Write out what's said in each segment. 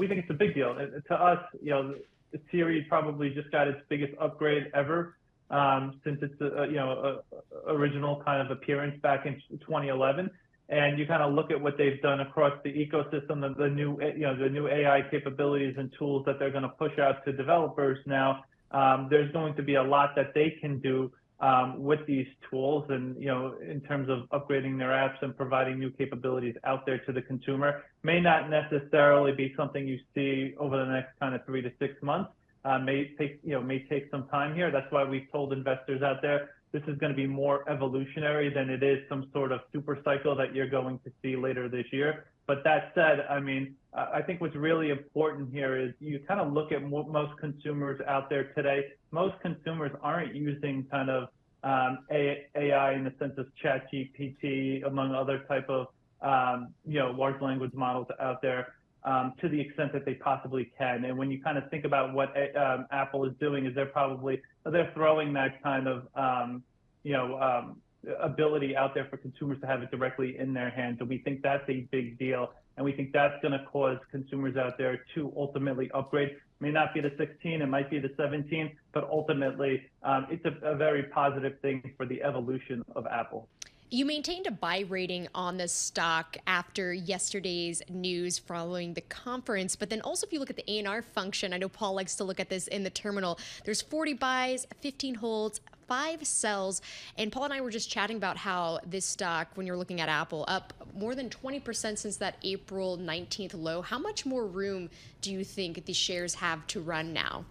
we think it's a big deal. To us, Siri probably just got its biggest upgrade ever since its original kind of appearance back in 2011. And you kind of look at what they've done across the ecosystem, the new AI capabilities and tools that they're going to push out to developers now. There's going to be a lot that they can do with these tools, and in terms of upgrading their apps and providing new capabilities out there to the consumer. May not necessarily be something you see over the next kind of 3 to 6 months. May take some time here. That's why we've told investors out there this is going to be more evolutionary than it is some sort of super cycle that you're going to see later this year. But that said, I think what's really important here is you kind of look at most consumers out there today. Most consumers aren't using kind of AI in the sense of ChatGPT, among other type of large language models out there to the extent that they possibly can. And when you kind of think about what Apple is doing, is they're throwing that kind of ability out there for consumers to have it directly in their hands. And we think that's a big deal. And we think that's going to cause consumers out there to ultimately upgrade. It may not be the 16, it might be the 17, but ultimately it's a very positive thing for the evolution of Apple. You maintained a buy rating on the stock after yesterday's news following the conference, but then also if you look at the A&R function, I know Paul likes to look at this in the terminal, there's 40 buys, 15 holds, 5 sells, and Paul and I were just chatting about how this stock, when you're looking at Apple, up more than 20% since that April 19th low. How much more room do you think the shares have to run now?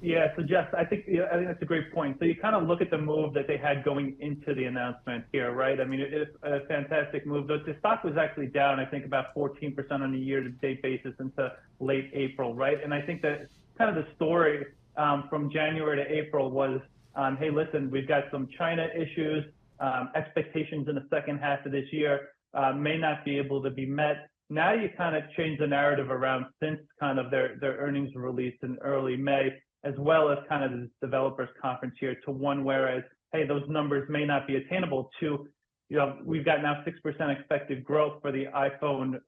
Yeah, so Jess, I think that's a great point. So you kind of look at the move that they had going into the announcement here, right? It's a fantastic move. The stock was actually down, I think, about 14% on a year-to-date basis into late April, right? And I think that kind of the story from January to April was, hey, listen, we've got some China issues, expectations in the second half of this year may not be able to be met. Now you kind of change the narrative around since kind of their earnings release in early May, as well as kind of the developers conference here, to one whereas, hey, those numbers may not be attainable, to, we've got now 6% expected growth for the iPhone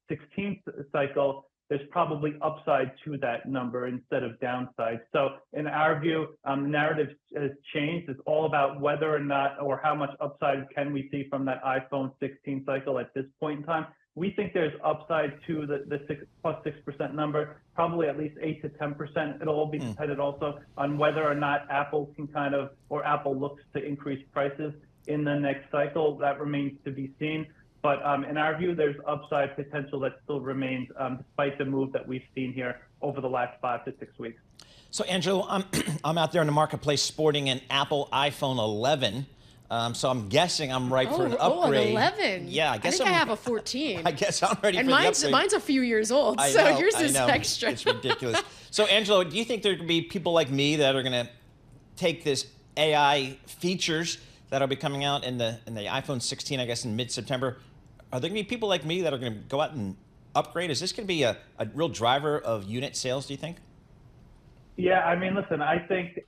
16 cycle. There's probably upside to that number instead of downside. So in our view, the narrative has changed. It's all about whether or not, or how much upside can we see from that iPhone 16 cycle at this point in time. We think there's upside to the 6% number, probably at least 8 to 10%. It'll all be dependent also on whether or not Apple Apple looks to increase prices in the next cycle. That remains to be seen. But in our view, there's upside potential that still remains despite the move that we've seen here over the last 5 to 6 weeks. So Angelo, I'm out there in the marketplace sporting an Apple iPhone 11. So I'm guessing I'm right for an upgrade. Oh, an 11. Yeah, I think I have a 14. I guess I'm ready for the upgrade. And mine's a few years old, yours is extra. It's ridiculous. So Angelo, do you think there could be people like me that are going to take this AI features that'll be coming out in the iPhone 16, I guess, in mid-September? Are there going to be people like me that are going to go out and upgrade? Is this going to be a real driver of unit sales, do you think? Yeah, listen, I think,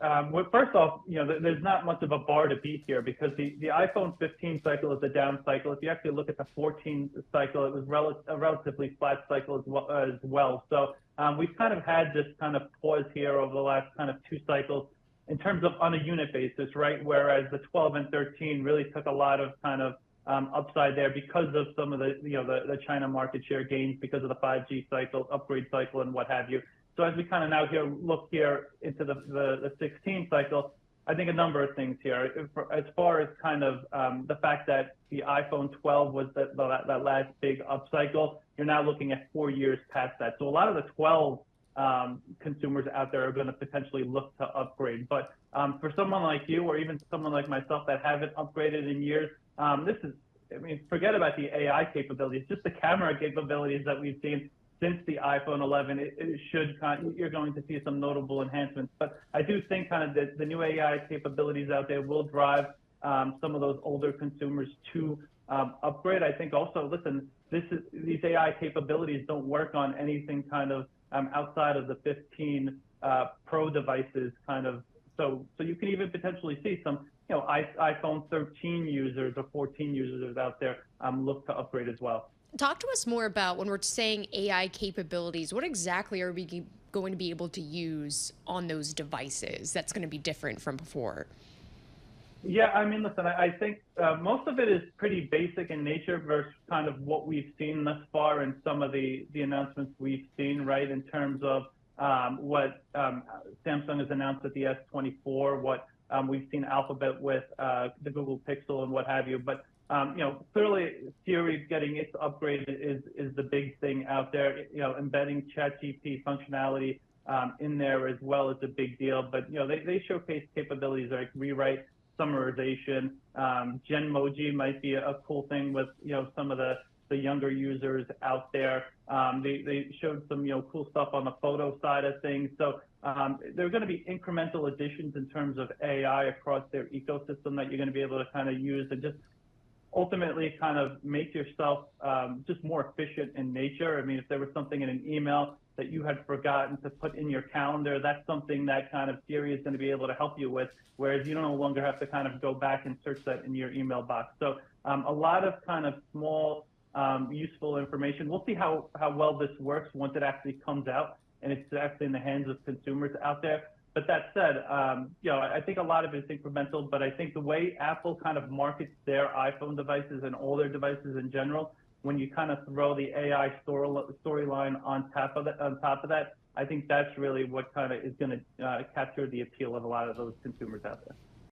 first off, there's not much of a bar to beat here because the iPhone 15 cycle is a down cycle. If you actually look at the 14 cycle, it was a relatively flat cycle as well. So we've kind of had this kind of pause here over the last kind of 2 cycles in terms of on a unit basis, right? Whereas the 12 and 13 really took a lot of kind of upside there because of some of the China market share gains, because of the 5G cycle, upgrade cycle, and what have you. So as we kind of now look here into the 16 cycle, I think a number of things here. As far as kind of the fact that the iPhone 12 was that last big upcycle, you're now looking at 4 years past that. So a lot of the 12 consumers out there are going to potentially look to upgrade. But for someone like you, or even someone like myself that haven't upgraded in years, this is, forget about the AI capabilities, just the camera capabilities that we've seen since the iPhone 11, you're going to see some notable enhancements. But I do think kind of the new AI capabilities out there will drive some of those older consumers to upgrade. I think also, listen, these AI capabilities don't work on anything kind of outside of the 15 Pro devices kind of. So you can even potentially see some iPhone 13 users or 14 users out there look to upgrade as well. Talk to us more about when we're saying AI capabilities, what exactly are we going to be able to use on those devices that's going to be different from before? Yeah, I mean, listen, I think most of it is pretty basic in nature versus kind of what we've seen thus far in some of the announcements we've seen, right, in terms of what Samsung has announced at the S24, what we've seen Alphabet with the Google Pixel and what have you. But, clearly Siri getting its upgrade is the big thing out there. Embedding ChatGPT functionality in there as well is a big deal. But, they showcase capabilities like rewrite, summarization. Genmoji might be a cool thing with some of the younger users out there. They showed some cool stuff on the photo side of things. So there are going to be incremental additions in terms of AI across their ecosystem that you're going to be able to kind of use and just ultimately kind of make yourself just more efficient in nature. I mean, if there was something in an email that you had forgotten to put in your calendar, that's something that kind of Siri is going to be able to help you with, whereas you no longer have to kind of go back and search that in your email box. So a lot of kind of small, useful information. We'll see how well this works once it actually comes out and it's actually in the hands of consumers out there. But that said, I think a lot of it is incremental, but I think the way Apple kind of markets their iPhone devices and all their devices in general, when you kind of throw the AI storyline on top of that, I think that's really what kind of is going to capture the appeal of a lot of those consumers out there.